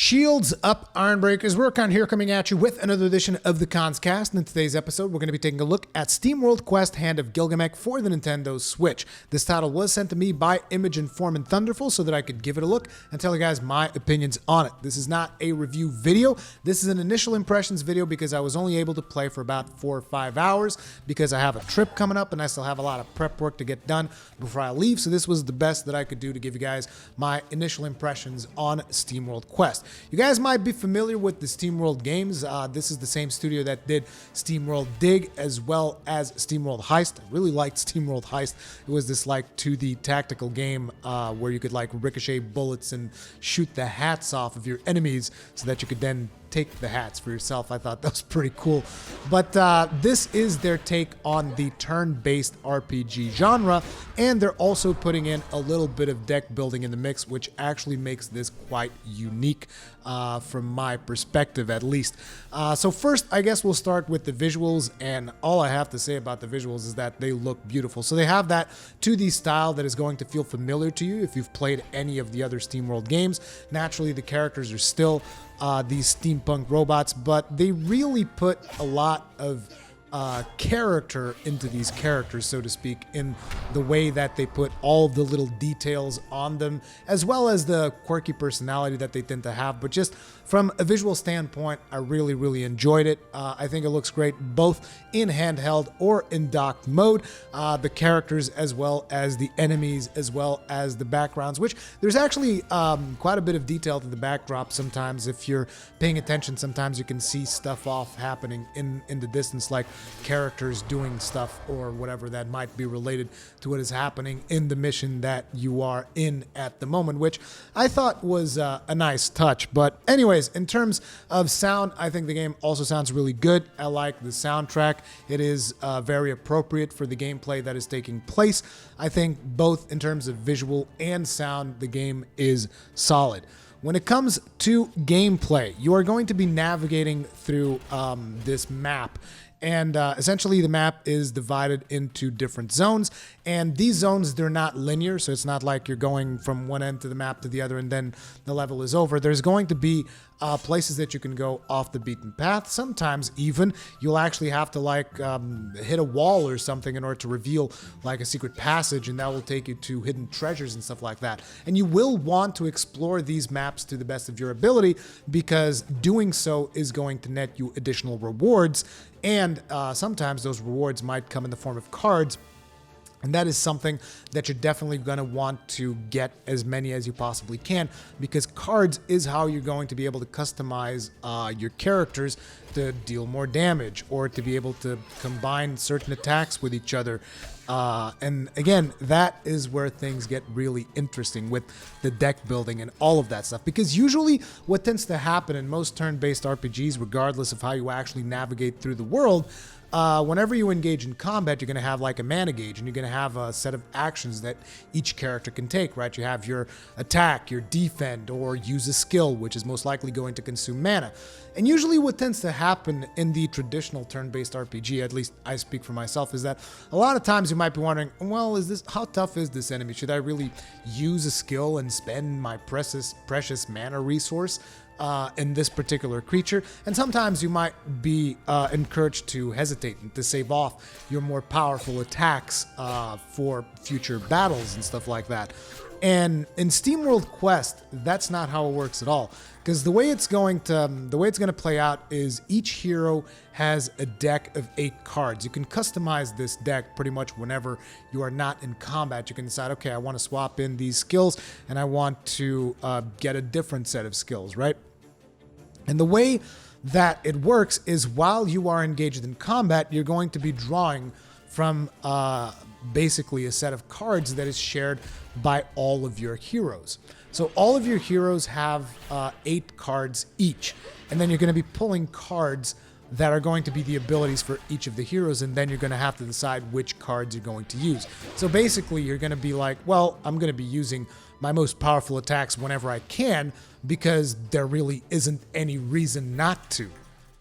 Shields up, Ironbreakers. Rurikhan here coming at you with another edition of the Kast. And in today's episode, we're going to be taking a look at Steamworld Quest Hand of Gilgamech for the Nintendo Switch. This title was sent to me by Image and Form and Thunderful so that I could give it a look and tell you guys my opinions on it. This is not a review video. This is an initial impressions video because I was only able to play for about 4 or 5 hours because I have a trip coming up and I still have a lot of prep work to get done before I leave. So this was the best that I could do to give you guys my initial impressions on Steamworld Quest. You guys might be familiar with the Steamworld games. This is the same studio that did Steamworld Dig as well as Steamworld Heist. I really liked Steamworld Heist. It was this like 2D tactical game where you could like ricochet bullets and shoot the hats off of your enemies so that you could then take the hats for yourself. I thought that was pretty cool. But this is their take on the turn-based RPG genre, and they're also putting in a little bit of deck building in the mix, which actually makes this quite unique from my perspective, at least. So first, I guess we'll start with the visuals, and all I have to say about the visuals is that they look beautiful. So they have that 2D style that is going to feel familiar to you if you've played any of the other Steamworld games. Naturally, the characters are still these steampunk robots, but they really put a lot of character into these characters, so to speak, in the way that they put all the little details on them, as well as the quirky personality that they tend to have. But just from a visual standpoint, I really enjoyed it. I think it looks great both in handheld or in docked mode. The characters as well as the enemies as well as the backgrounds, which there's actually quite a bit of detail to the backdrop sometimes. If you're paying attention, sometimes you can see stuff off happening in the distance, like characters doing stuff or whatever that might be related to what is happening in the mission that you are in at the moment, which I thought was a nice touch. But anyways, in terms of sound, I think the game also sounds really good. I like the soundtrack. It is very appropriate for the gameplay that is taking place. I think both in terms of visual and sound, the game is solid. When it comes to gameplay, you are going to be navigating through this map. And essentially the map is divided into different zones, and these zones, they're not linear, so it's not like you're going from one end to the map to the other and then the level is over. There's going to be places that you can go off the beaten path. Sometimes even you'll actually have to like hit a wall or something in order to reveal like a secret passage, and that will take you to hidden treasures and stuff like that. And you will want to explore these maps to the best of your ability, because doing so is going to net you additional rewards, and sometimes those rewards might come in the form of cards. And that is something that you're definitely going to want to get as many as you possibly can, because cards is how you're going to be able to customize your characters to deal more damage or to be able to combine certain attacks with each other. And again, that is where things get really interesting with the deck building and all of that stuff. Because usually what tends to happen in most turn-based RPGs, regardless of how you actually navigate through the world, whenever you engage in combat, you're going to have like a mana gauge, and you're going to have a set of actions that each character can take, right? You have your attack, your defend, or use a skill, which is most likely going to consume mana. And usually what tends to happen in the traditional turn-based RPG, at least I speak for myself, is that a lot of times you might be wondering, well, how tough is this enemy? Should I really use a skill and spend my precious mana resource in this particular creature? And sometimes you might be encouraged to hesitate and to save off your more powerful attacks for future battles and stuff like that. And in Steamworld Quest, that's not how it works at all, because the way it's going to play out is each hero has a deck of 8 cards. You can customize this deck pretty much whenever you are not in combat. You can decide, okay, I want to swap in these skills and I want to get a different set of skills, right? And the way that it works is while you are engaged in combat, you're going to be drawing from basically a set of cards that is shared by all of your heroes. So all of your heroes have 8 cards each, and then you're going to be pulling cards that are going to be the abilities for each of the heroes, and then you're going to have to decide which cards you're going to use. So basically you're going to be like, well, I'm going to be using my most powerful attacks whenever I can, because there really isn't any reason not to,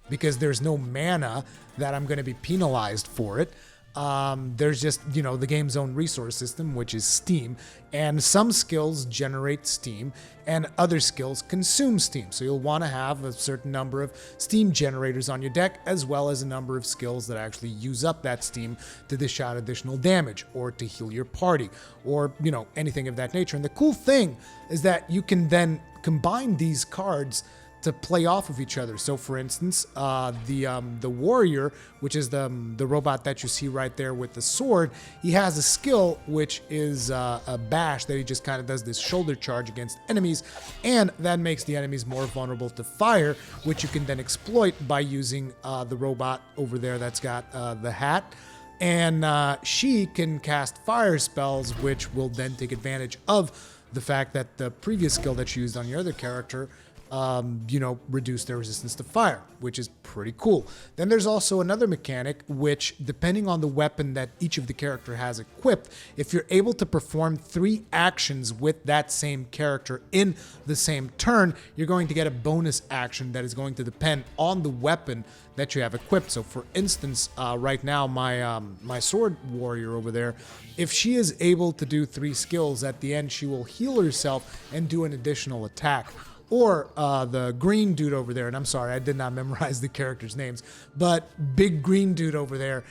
because there's no mana that I'm going to be penalized for it. There's just, the game's own resource system, which is Steam, and some skills generate Steam and other skills consume Steam. So you'll want to have a certain number of Steam generators on your deck, as well as a number of skills that actually use up that Steam to dish out additional damage or to heal your party or, anything of that nature. And the cool thing is that you can then combine these cards to play off of each other. So for instance, the warrior, which is the robot that you see right there with the sword, he has a skill which is a bash that he just kind of does this shoulder charge against enemies, and that makes the enemies more vulnerable to fire, which you can then exploit by using the robot over there that's got the hat. And she can cast fire spells, which will then take advantage of the fact that the previous skill that you used on your other character reduce their resistance to fire, which is pretty cool. Then there's also another mechanic, which, depending on the weapon that each of the character has equipped, if you're able to perform 3 actions with that same character in the same turn, you're going to get a bonus action that is going to depend on the weapon that you have equipped. So for instance, right now, my sword warrior over there, if she is able to do 3 skills, at the end she will heal herself and do an additional attack. Or the green dude over there, and I'm sorry, I did not memorize the characters' names, but big green dude over there,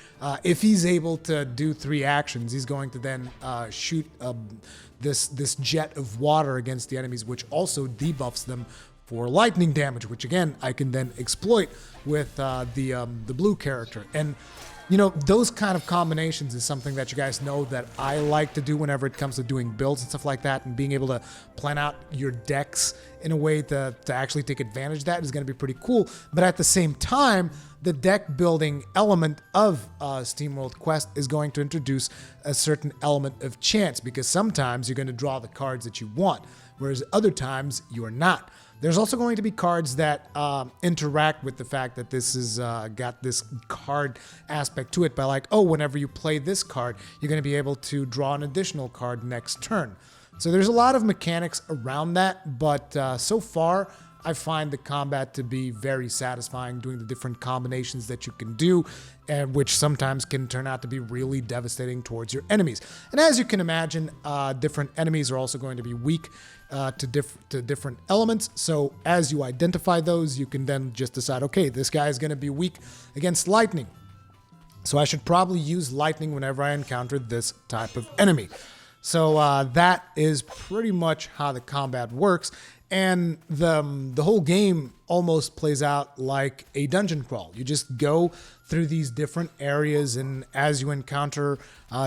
if he's able to do 3 actions, he's going to then shoot this jet of water against the enemies, which also debuffs them for lightning damage, which again, I can then exploit with the blue character. And those kind of combinations is something that you guys know that I like to do whenever it comes to doing builds and stuff like that, and being able to plan out your decks in a way to actually take advantage of that is going to be pretty cool. But at the same time, the deck building element of Steamworld Quest is going to introduce a certain element of chance, because sometimes you're going to draw the cards that you want, whereas other times you are not. There's also going to be cards that interact with the fact that this is got this card aspect to it by like, whenever you play this card, you're going to be able to draw an additional card next turn. So there's a lot of mechanics around that, but so far, I find the combat to be very satisfying, doing the different combinations that you can do, and which sometimes can turn out to be really devastating towards your enemies. And as you can imagine, different enemies are also going to be weak to different elements. So as you identify those, you can then just decide, okay, this guy is going to be weak against lightning, so I should probably use lightning whenever I encounter this type of enemy. So that is pretty much how the combat works. And the whole game almost plays out like a dungeon crawl. You just go through these different areas, and as you encounter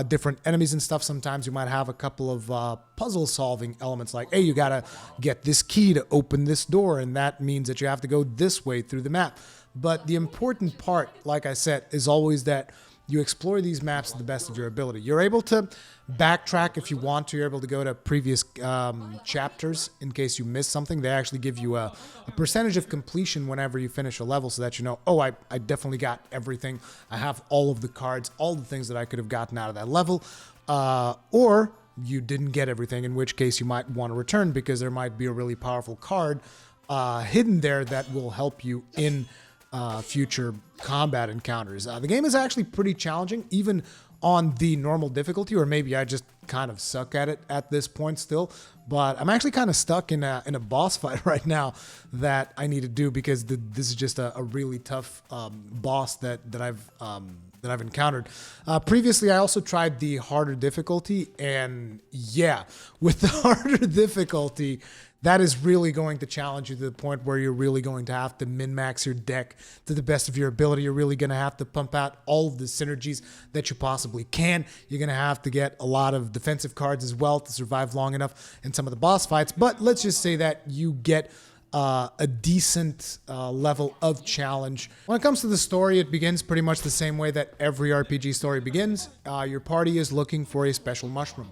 different enemies and stuff, sometimes you might have a couple of puzzle-solving elements, like, hey, you gotta get this key to open this door, and that means that you have to go this way through the map. But the important part, like I said, is always that you explore these maps to the best of your ability. You're able to backtrack if you want to. You're able to go to previous chapters in case you missed something. They actually give you a percentage of completion whenever you finish a level, so that you know, I definitely got everything. I have all of the cards, all the things that I could have gotten out of that level. Or you didn't get everything, in which case you might want to return, because there might be a really powerful card hidden there that will help you in future combat encounters. The game is actually pretty challenging, even on the normal difficulty, or maybe I just kind of suck at it at this point still. But I'm actually kind of stuck in a boss fight right now that I need to do, because this is just a really tough boss that I've encountered. Previously, I also tried the harder difficulty, and yeah, with the harder difficulty, that is really going to challenge you to the point where you're really going to have to min-max your deck to the best of your ability. You're really going to have to pump out all of the synergies that you possibly can. You're going to have to get a lot of defensive cards as well to survive long enough in some of the boss fights. But let's just say that you get a decent level of challenge. When it comes to the story, it begins pretty much the same way that every RPG story begins. Your party is looking for a special mushroom.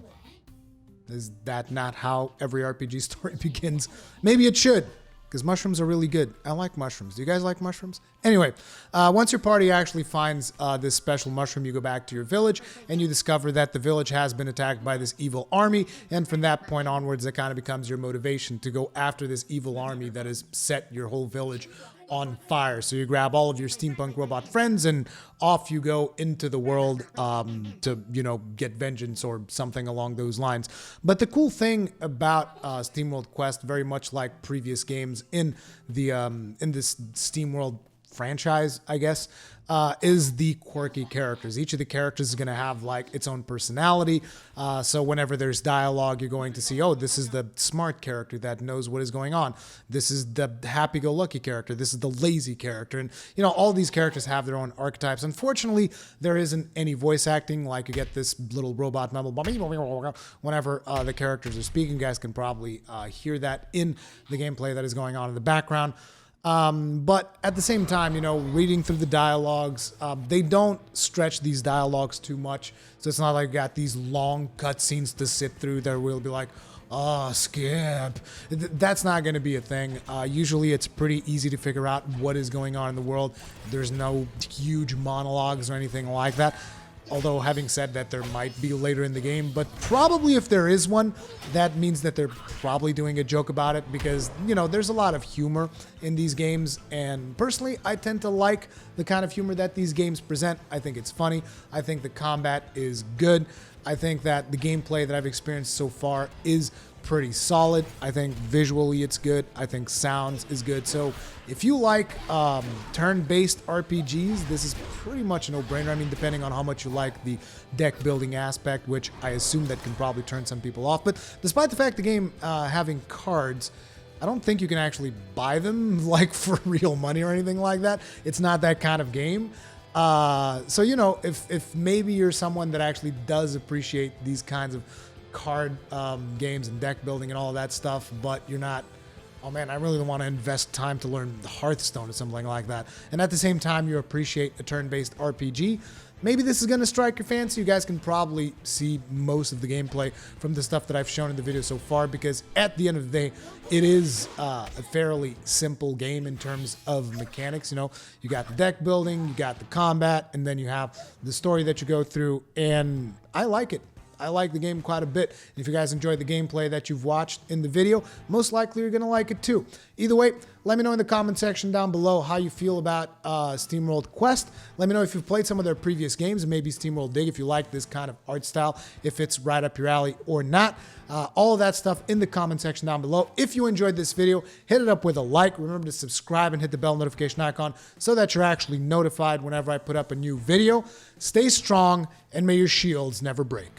Is that not how every RPG story begins? Maybe it should, because mushrooms are really good. I like mushrooms. Do you guys like mushrooms? Anyway, once your party actually finds this special mushroom, you go back to your village, and you discover that the village has been attacked by this evil army, and from that point onwards, that kind of becomes your motivation to go after this evil army that has set your whole village on fire. So you grab all of your steampunk robot friends and off you go into the world to, you know, get vengeance or something along those lines. But the cool thing about Steamworld Quest, very much like previous games in the in this Steamworld franchise, I guess, is the quirky characters. Each of the characters is going to have like its own personality. So whenever there's dialogue, you're going to see, oh, this is the smart character that knows what is going on. This is the happy-go-lucky character. This is the lazy character. And, you know, all these characters have their own archetypes. Unfortunately, there isn't any voice acting. Like, you get this little robot mumble whenever the characters are speaking. You guys can probably hear that in the gameplay that is going on in the background. But at the same time, you know, reading through the dialogues, they don't stretch these dialogues too much. So it's not like you got these long cutscenes to sit through that will be like, oh, skip. That's not going to be a thing. Usually it's pretty easy to figure out what is going on in the world. There's no huge monologues or anything like that. Although, having said that, there might be later in the game, but probably if there is one, that means that they're probably doing a joke about it because, you know, there's a lot of humor in these games, and personally, I tend to like the kind of humor that these games present. I think it's funny. I think the combat is good. I think that the gameplay that I've experienced so far is pretty solid. I think visually it's good. I think sounds is good. So if you like turn-based RPGs, this is pretty much a no-brainer. I mean, depending on how much you like the deck building aspect, which I assume that can probably turn some people off. But despite the fact the game having cards, I don't think you can actually buy them like for real money or anything like that. It's not that kind of game. So, you know, if maybe you're someone that actually does appreciate these kinds of card games and deck building and all that stuff, but you're not, oh man, I really don't want to invest time to learn Hearthstone or something like that, and at the same time you appreciate a turn-based RPG, maybe this is going to strike your fancy. You guys can probably see most of the gameplay from the stuff that I've shown in the video so far, because at the end of the day, it is a fairly simple game in terms of mechanics. You know, you got the deck building, you got the combat, and then you have the story that you go through, and I like it. I like the game quite a bit. And if you guys enjoyed the gameplay that you've watched in the video, most likely you're going to like it too. Either way, let me know in the comment section down below how you feel about Steamworld Quest. Let me know if you've played some of their previous games, and maybe Steamworld Dig, if you like this kind of art style, if it's right up your alley or not. All of that stuff in the comment section down below. If you enjoyed this video, hit it up with a like. Remember to subscribe and hit the bell notification icon so that you're actually notified whenever I put up a new video. Stay strong, and may your shields never break.